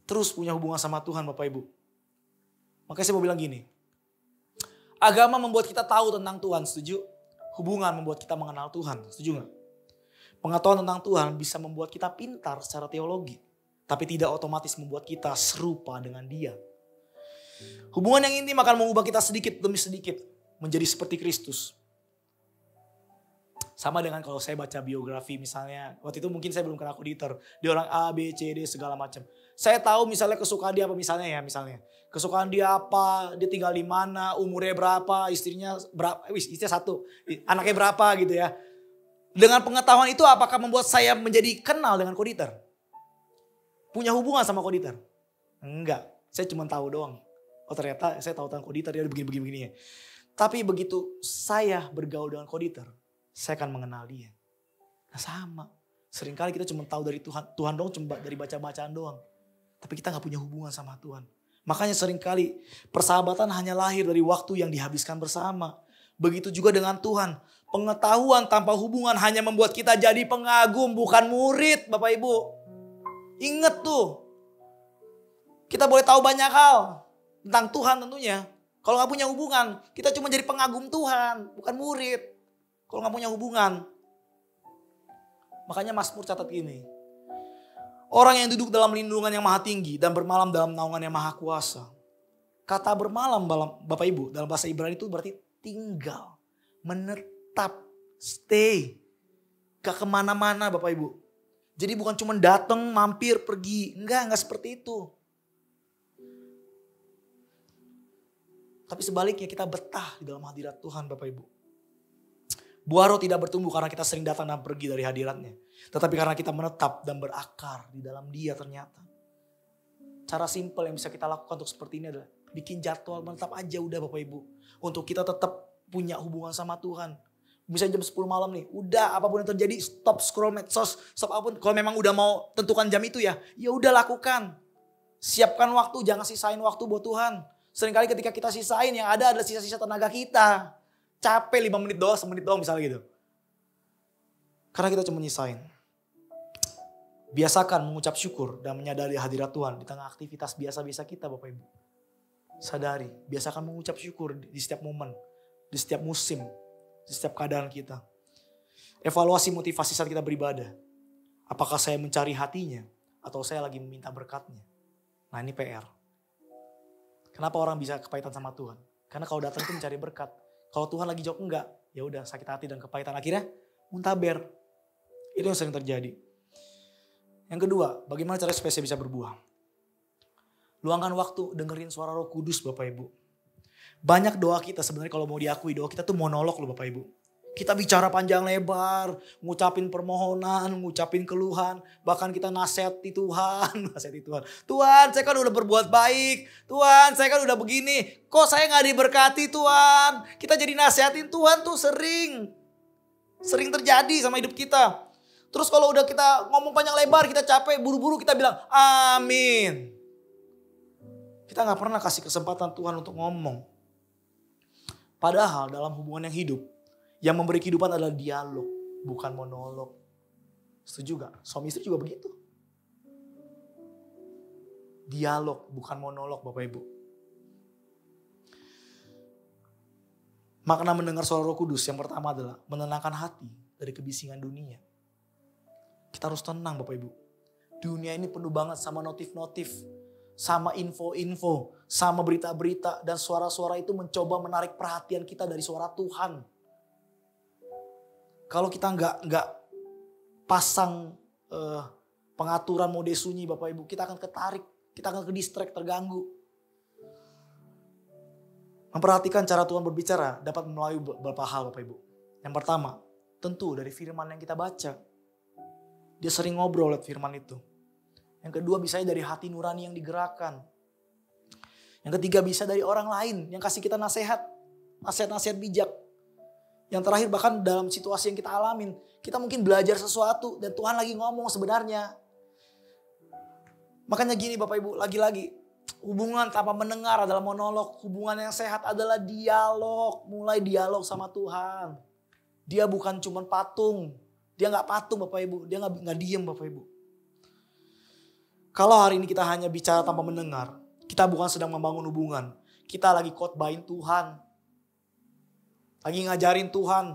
Terus punya hubungan sama Tuhan Bapak Ibu. Makanya saya mau bilang gini. Agama membuat kita tahu tentang Tuhan, setuju? Hubungan membuat kita mengenal Tuhan, setuju gak? Pengetahuan tentang Tuhan bisa membuat kita pintar secara teologi. Tapi tidak otomatis membuat kita serupa dengan Dia. Hubungan yang intim akan mengubah kita sedikit demi sedikit menjadi seperti Kristus. Sama dengan kalau saya baca biografi misalnya. Waktu itu mungkin saya belum kenal auditor. Dia orang A, B, C, D segala macam. Saya tahu misalnya kesukaan dia apa misalnya ya. Misalnya kesukaan dia apa, dia tinggal di mana, umurnya berapa, istrinya berapa, istrinya satu, anaknya berapa gitu ya. Dengan pengetahuan itu apakah membuat saya menjadi kenal dengan auditor? Punya hubungan sama auditor? Enggak, saya cuma tahu doang. Oh ternyata saya tahu tentang auditor dia begini-begini ya. Tapi begitu saya bergaul dengan auditor, saya akan mengenal dia. Nah sama. Seringkali kita cuma tahu dari Tuhan. Tuhan dong cuma dari baca-bacaan doang. Tapi kita gak punya hubungan sama Tuhan. Makanya seringkali persahabatan hanya lahir dari waktu yang dihabiskan bersama. Begitu juga dengan Tuhan. Pengetahuan tanpa hubungan hanya membuat kita jadi pengagum, bukan murid, Bapak Ibu. Ingat tuh. Kita boleh tahu banyak hal tentang Tuhan tentunya. Kalau gak punya hubungan, kita cuma jadi pengagum Tuhan, bukan murid. Kalau gak punya hubungan. Makanya Mazmur catat gini. Orang yang duduk dalam lindungan yang maha tinggi dan bermalam dalam naungan yang maha kuasa. Kata bermalam Bapak Ibu dalam bahasa Ibrani itu berarti tinggal, menetap, stay. Gak kemana-mana Bapak Ibu. Jadi bukan cuma datang, mampir, pergi. Enggak seperti itu. Tapi sebaliknya kita betah di dalam hadirat Tuhan Bapak Ibu. Buah roh tidak bertumbuh karena kita sering datang dan pergi dari hadiratnya. Tetapi karena kita menetap dan berakar di dalam Dia ternyata. Cara simpel yang bisa kita lakukan untuk seperti ini adalah bikin jadwal menetap aja udah Bapak Ibu. Untuk kita tetap punya hubungan sama Tuhan. Misalnya jam 10 malam nih, udah apapun yang terjadi stop scroll medsos, stop apapun. Kalau memang udah mau tentukan jam itu ya udah lakukan. Siapkan waktu, jangan sisain waktu buat Tuhan. Seringkali ketika kita sisain yang ada adalah sisa-sisa tenaga kita. Capek 5 menit doang, 1 menit doang misalnya gitu. Karena kita cuma nyisain. Biasakan mengucap syukur dan menyadari hadirat Tuhan di tengah aktivitas biasa-biasa kita Bapak Ibu. Sadari, biasakan mengucap syukur di setiap momen, di setiap musim, di setiap keadaan kita. Evaluasi motivasi saat kita beribadah. Apakah saya mencari hatinya atau saya lagi meminta berkatnya? Nah ini PR. Kenapa orang bisa kepahitan sama Tuhan? Karena kalau datang itu mencari berkat. Kalau Tuhan lagi jawab enggak, ya udah sakit hati dan kepahitan. Akhirnya muntaber. Itu yang sering terjadi. Yang kedua, bagaimana cara supaya saya bisa berbuah? Luangkan waktu dengerin suara Roh Kudus Bapak Ibu. Banyak doa kita sebenarnya kalau mau diakui doa kita tuh monolog loh Bapak Ibu. Kita bicara panjang lebar, ngucapin permohonan, ngucapin keluhan, bahkan kita nasihati Tuhan, Tuhan, saya kan udah berbuat baik, Tuhan, saya kan udah begini, kok saya nggak diberkati Tuhan? Kita jadi nasihatin Tuhan tuh sering terjadi sama hidup kita. Terus kalau udah kita ngomong panjang lebar, kita capek, buru-buru kita bilang amin. Kita nggak pernah kasih kesempatan Tuhan untuk ngomong. Padahal dalam hubungan yang hidup, yang memberi kehidupan adalah dialog, bukan monolog. Setuju gak? Suami istri juga begitu. Dialog, bukan monolog Bapak Ibu. Makna mendengar suara Roh Kudus yang pertama adalah menenangkan hati dari kebisingan dunia. Kita harus tenang Bapak Ibu. Dunia ini penuh banget sama notif-notif, sama info-info, sama berita-berita. Dan suara-suara itu mencoba menarik perhatian kita dari suara Tuhan. Kalau kita nggak pasang pengaturan mode sunyi Bapak Ibu, kita akan ketarik, kita akan ke-distract, terganggu. Memperhatikan cara Tuhan berbicara dapat melalui beberapa hal Bapak Ibu. Yang pertama, tentu dari firman yang kita baca. Dia sering ngobrol lewat firman itu. Yang kedua bisa dari hati nurani yang digerakkan. Yang ketiga bisa dari orang lain yang kasih kita nasihat bijak. Yang terakhir bahkan dalam situasi yang kita alamin, kita mungkin belajar sesuatu dan Tuhan lagi ngomong sebenarnya. Makanya gini Bapak Ibu, lagi-lagi hubungan tanpa mendengar adalah monolog. Hubungan yang sehat adalah dialog, mulai dialog sama Tuhan. Dia bukan cuma patung, dia gak patung Bapak Ibu, dia gak diem Bapak Ibu. Kalau hari ini kita hanya bicara tanpa mendengar, kita bukan sedang membangun hubungan. Kita lagi khotbahin Tuhan. Lagi ngajarin Tuhan.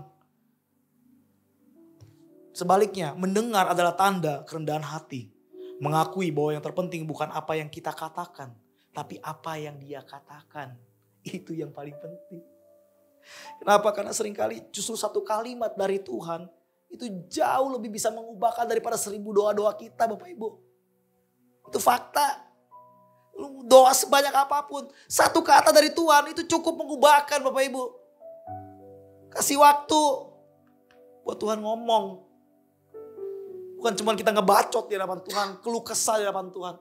Sebaliknya, mendengar adalah tanda kerendahan hati. Mengakui bahwa yang terpenting bukan apa yang kita katakan, tapi apa yang Dia katakan. Itu yang paling penting. Kenapa? Karena seringkali justru satu kalimat dari Tuhan itu jauh lebih bisa mengubahkan daripada 1000 doa-doa kita Bapak Ibu. Itu fakta. Lu doa sebanyak apapun, satu kata dari Tuhan itu cukup mengubahkan Bapak Ibu. Kasih waktu buat Tuhan ngomong. Bukan cuma kita ngebacot di hadapan Tuhan, keluh kesah di hadapan Tuhan.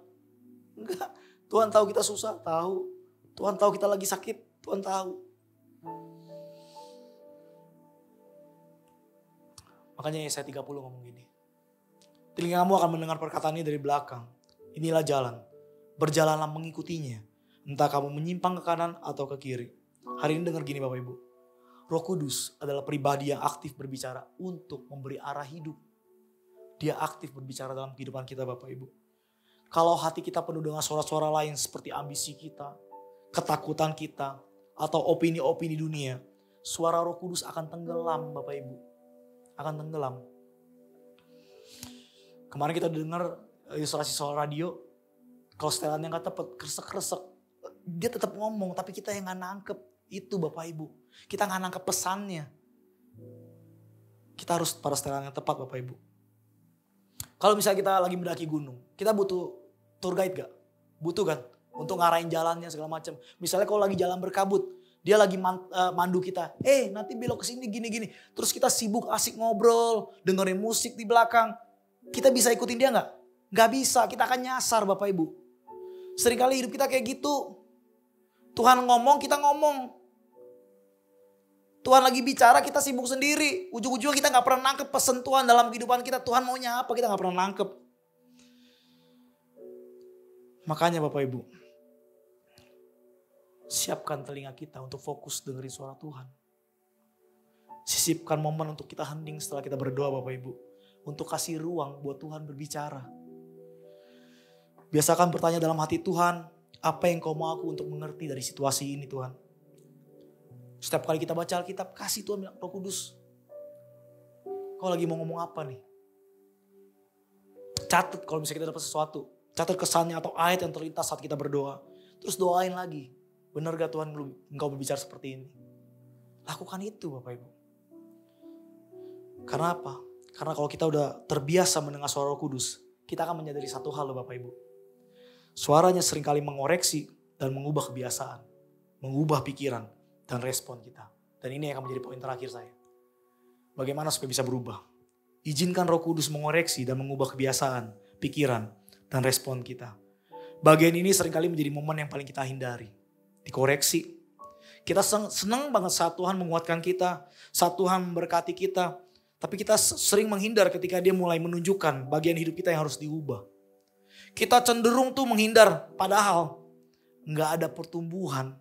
Enggak, Tuhan tahu kita susah, tahu. Tuhan tahu kita lagi sakit, Tuhan tahu. Makanya Yesaya 30 ngomong gini. Telingamu akan mendengar perkataan ini dari belakang. Inilah jalan, berjalanlah mengikutinya. Entah kamu menyimpang ke kanan atau ke kiri. Hari ini dengar gini Bapak Ibu. Roh Kudus adalah pribadi yang aktif berbicara untuk memberi arah hidup. Dia aktif berbicara dalam kehidupan kita Bapak Ibu. Kalau hati kita penuh dengan suara-suara lain seperti ambisi kita, ketakutan kita, atau opini-opini dunia, suara Roh Kudus akan tenggelam Bapak Ibu. Akan tenggelam. Kemarin kita dengar ilustrasi soal radio, kalau setelannya gak tepat, kresek-kresek. Dia tetap ngomong tapi kita yang gak nangkep. Itu Bapak Ibu. Kita gak nangkep pesannya. Kita harus pada setelan yang tepat Bapak Ibu. Kalau misalnya kita lagi mendaki gunung, kita butuh tour guide gak? Butuh kan? Untuk ngarahin jalannya segala macam. Misalnya kalau lagi jalan berkabut, dia lagi mandu kita. Nanti belok ke sini gini-gini. Terus kita sibuk asik ngobrol, dengerin musik di belakang. Kita bisa ikutin dia gak? Gak bisa, kita akan nyasar Bapak Ibu. Seringkali hidup kita kayak gitu. Tuhan ngomong, kita ngomong. Tuhan lagi bicara, kita sibuk sendiri. Ujung-ujungnya kita gak pernah nangkep pesan Tuhan dalam kehidupan kita. Tuhan maunya apa, kita gak pernah nangkep. Makanya Bapak Ibu, siapkan telinga kita untuk fokus dengerin suara Tuhan. Sisipkan momen untuk kita hening setelah kita berdoa Bapak Ibu. Untuk kasih ruang buat Tuhan berbicara. Biasakan bertanya dalam hati Tuhan, apa yang kau mau aku untuk mengerti dari situasi ini Tuhan. Setiap kali kita baca Alkitab, kasih Tuhan bilang, Roh Kudus, kau lagi mau ngomong apa nih? Catat kalau misalnya kita dapat sesuatu. Catat kesannya atau ayat yang terlintas saat kita berdoa. Terus doain lagi. Benar gak Tuhan engkau berbicara seperti ini? Lakukan itu Bapak Ibu. Karena apa? Karena kalau kita udah terbiasa mendengar suara Roh Kudus, kita akan menyadari satu hal loh Bapak Ibu. Suaranya seringkali mengoreksi dan mengubah kebiasaan. Mengubah pikiran dan respon kita. Dan ini akan menjadi poin terakhir saya. Bagaimana supaya bisa berubah? Izinkan Roh Kudus mengoreksi dan mengubah kebiasaan, pikiran, dan respon kita. Bagian ini seringkali menjadi momen yang paling kita hindari. Dikoreksi. Kita senang banget saat Tuhan menguatkan kita, saat Tuhan memberkati kita. Tapi kita sering menghindar ketika dia mulai menunjukkan bagian hidup kita yang harus diubah. Kita cenderung tuh menghindar, padahal gak ada pertumbuhan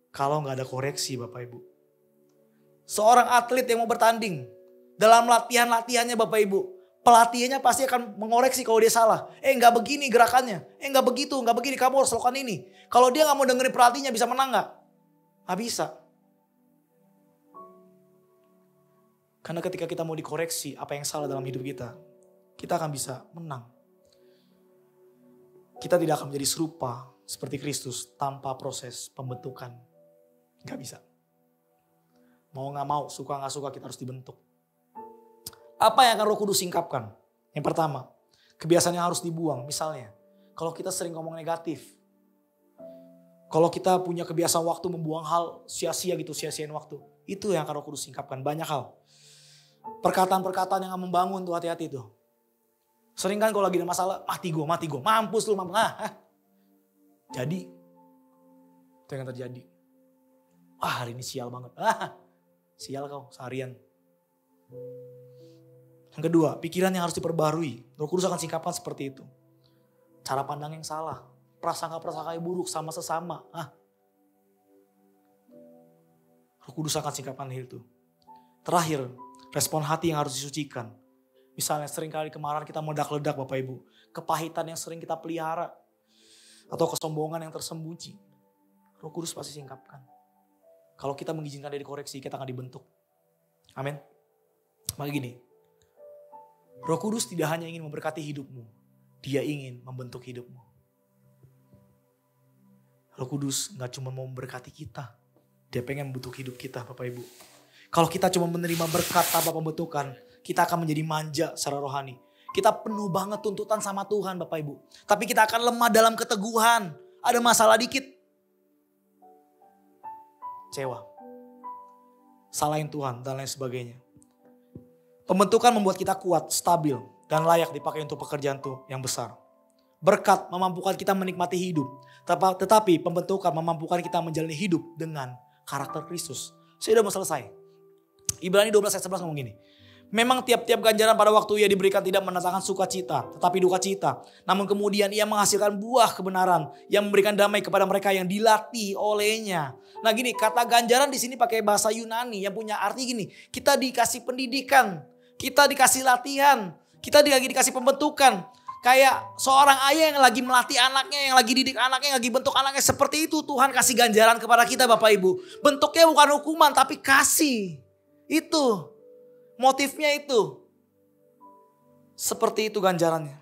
kalau gak ada koreksi Bapak Ibu. Seorang atlet yang mau bertanding, dalam latihan-latihannya Bapak Ibu, pelatihnya pasti akan mengoreksi kalau dia salah. Gak begini gerakannya, gak begitu, gak begini, kamu harus lakukan ini. Kalau dia gak mau dengerin pelatihnya bisa menang gak? Gak bisa. Karena ketika kita mau dikoreksi apa yang salah dalam hidup kita akan bisa menang. Kita tidak akan menjadi serupa seperti Kristus tanpa proses pembentukan. Gak bisa. Mau gak mau, suka gak suka kita harus dibentuk. Apa yang akan Roh Kudus singkapkan? Yang pertama, kebiasaan yang harus dibuang. Misalnya, kalau kita sering ngomong negatif. Kalau kita punya kebiasaan waktu membuang hal sia-sia gitu, sia-siain waktu. Itu yang akan Roh Kudus singkapkan, banyak hal. Perkataan-perkataan yang membangun tuh hati-hati tuh. Sering kan kalau lagi ada masalah, mati gue, mampus lu, mampus. Jadi, itu yang terjadi. Hari ini sial banget. Sial kau seharian. Yang kedua, pikiran yang harus diperbarui. Roh Kudus akan singkapkan seperti itu. Cara pandang yang salah. Prasangka-prasangka yang buruk sama sesama. Roh Kudus akan singkapkan itu. Terakhir, respon hati yang harus disucikan. Misalnya seringkali kemarahan kita meledak-ledak Bapak Ibu. Kepahitan yang sering kita pelihara. Atau kesombongan yang tersembunyi. Roh Kudus pasti singkapkan. Kalau kita mengizinkan dia dikoreksi, kita akan dibentuk. Amin. Maka gini. Roh Kudus tidak hanya ingin memberkati hidupmu. Dia ingin membentuk hidupmu. Roh Kudus gak cuma mau memberkati kita. Dia pengen membentuk hidup kita Bapak Ibu. Kalau kita cuma menerima berkat tanpa pembentukan, kita akan menjadi manja secara rohani. Kita penuh banget tuntutan sama Tuhan Bapak Ibu. Tapi kita akan lemah dalam keteguhan. Ada masalah dikit. Kecewa. Salahin Tuhan dan lain sebagainya. Pembentukan membuat kita kuat, stabil, dan layak dipakai untuk pekerjaan tuh yang besar. Berkat memampukan kita menikmati hidup. Tetapi pembentukan memampukan kita menjalani hidup dengan karakter Kristus. Saya udah mau selesai. Ibrani 12 ayat 11 ngomong gini. Memang tiap-tiap ganjaran pada waktu ia diberikan tidak mendatangkan sukacita, tetapi duka cita. Namun kemudian ia menghasilkan buah kebenaran yang memberikan damai kepada mereka yang dilatih olehnya. Nah gini, kata ganjaran di sini pakai bahasa Yunani yang punya arti gini. Kita dikasih pendidikan, kita dikasih latihan, kita lagi dikasih pembentukan. Kayak seorang ayah yang lagi melatih anaknya, yang lagi didik anaknya, yang lagi bentuk anaknya. Seperti itu Tuhan kasih ganjaran kepada kita Bapak Ibu. Bentuknya bukan hukuman tapi kasih. Itu. Motifnya itu. Seperti itu ganjarannya.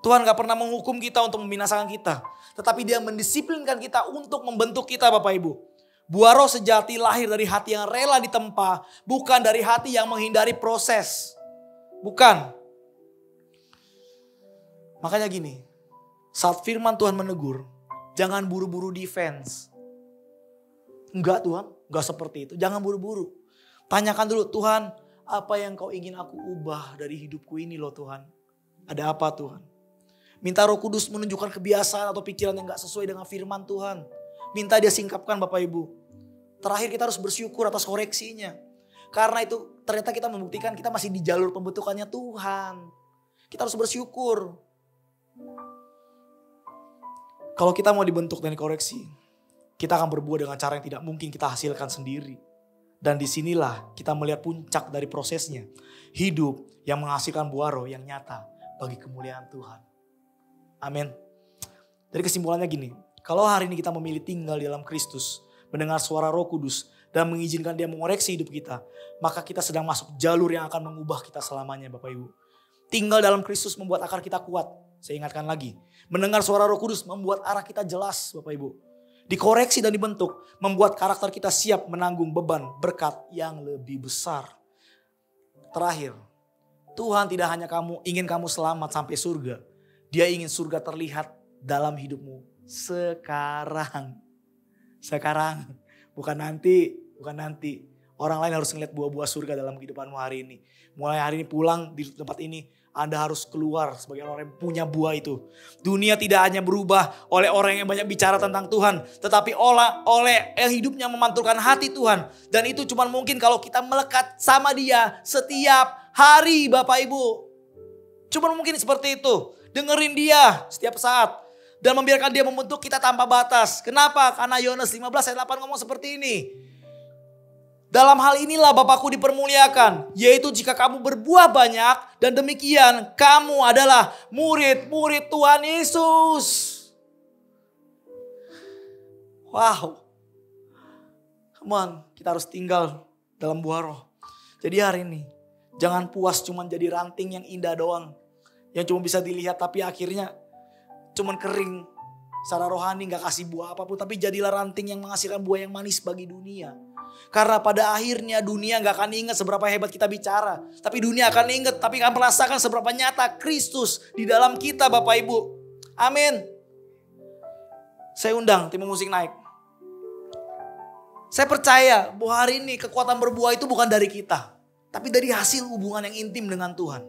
Tuhan gak pernah menghukum kita untuk membinasakan kita. Tetapi dia mendisiplinkan kita untuk membentuk kita Bapak Ibu. Buah roh sejati lahir dari hati yang rela ditempa. Bukan dari hati yang menghindari proses. Bukan. Makanya gini. Saat firman Tuhan menegur. Jangan buru-buru defense. Enggak Tuhan. Enggak seperti itu. Jangan buru-buru. Tanyakan dulu Tuhan. Apa yang kau ingin aku ubah dari hidupku ini loh Tuhan. Ada apa Tuhan? Minta Roh Kudus menunjukkan kebiasaan atau pikiran yang gak sesuai dengan firman Tuhan. Minta dia singkapkan Bapak Ibu. Terakhir kita harus bersyukur atas koreksinya. Karena itu ternyata kita membuktikan kita masih di jalur pembentukannya Tuhan. Kita harus bersyukur. Kalau kita mau dibentuk dan dikoreksi, kita akan berbuat dengan cara yang tidak mungkin kita hasilkan sendiri. Dan disinilah kita melihat puncak dari prosesnya. Hidup yang menghasilkan buah roh yang nyata bagi kemuliaan Tuhan. Amin. Dari kesimpulannya gini. Kalau hari ini kita memilih tinggal di dalam Kristus. Mendengar suara Roh Kudus. Dan mengizinkan dia mengoreksi hidup kita. Maka kita sedang masuk jalur yang akan mengubah kita selamanya Bapak Ibu. Tinggal dalam Kristus membuat akar kita kuat. Saya ingatkan lagi. Mendengar suara Roh Kudus membuat arah kita jelas Bapak Ibu. Dikoreksi dan dibentuk, membuat karakter kita siap menanggung beban berkat yang lebih besar. Terakhir, Tuhan tidak hanya ingin kamu selamat sampai surga. Dia ingin surga terlihat dalam hidupmu sekarang. Sekarang, bukan nanti. Orang lain harus ngeliat buah-buah surga dalam kehidupanmu hari ini. Mulai hari ini pulang di tempat ini, Anda harus keluar sebagai orang yang punya buah itu. Dunia tidak hanya berubah oleh orang yang banyak bicara tentang Tuhan. Tetapi oleh hidupnya memantulkan hati Tuhan. Dan itu cuma mungkin kalau kita melekat sama dia setiap hari Bapak Ibu. Cuma mungkin seperti itu. Dengerin dia setiap saat. Dan membiarkan dia membentuk kita tanpa batas. Kenapa? Karena Yohanes 15 ayat 8 ngomong seperti ini. Dalam hal inilah Bapakku dipermuliakan, yaitu jika kamu berbuah banyak dan demikian kamu adalah murid-murid Tuhan Yesus. Wow. Come on, kita harus tinggal dalam buah roh. Jadi hari ini jangan puas cuma jadi ranting yang indah doang. Yang cuma bisa dilihat tapi akhirnya cuma kering. Secara rohani gak kasih buah apapun, tapi jadilah ranting yang menghasilkan buah yang manis bagi dunia. Karena pada akhirnya dunia gak akan ingat seberapa hebat kita bicara. Tapi dunia akan ingat, tapi akan merasakan seberapa nyata Kristus di dalam kita Bapak Ibu. Amin. Saya undang tim musik naik. Saya percaya bahwa hari ini kekuatan berbuah itu bukan dari kita. Tapi dari hasil hubungan yang intim dengan Tuhan.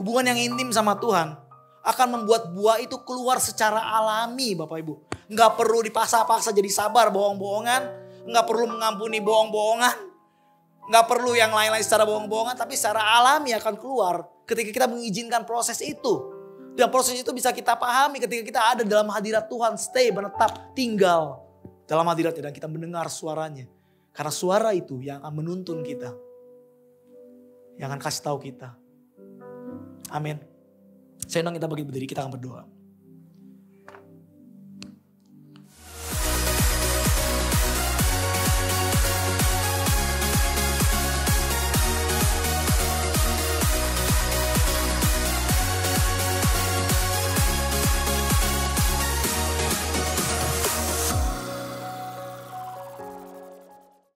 Hubungan yang intim sama Tuhan akan membuat buah itu keluar secara alami Bapak Ibu. Gak perlu dipaksa-paksa jadi sabar bohong-bohongan. Gak perlu mengampuni bohong-bohongan. Gak perlu yang lain-lain secara bohong-bohongan. Tapi secara alami akan keluar ketika kita mengizinkan proses itu. Dan proses itu bisa kita pahami ketika kita ada dalam hadirat Tuhan. Stay, menetap, tinggal dalam hadiratnya. Dan kita mendengar suaranya. Karena suara itu yang akan menuntun kita. Yang akan kasih tahu kita. Amin. Saya undang kita bagi berdiri, kita akan berdoa.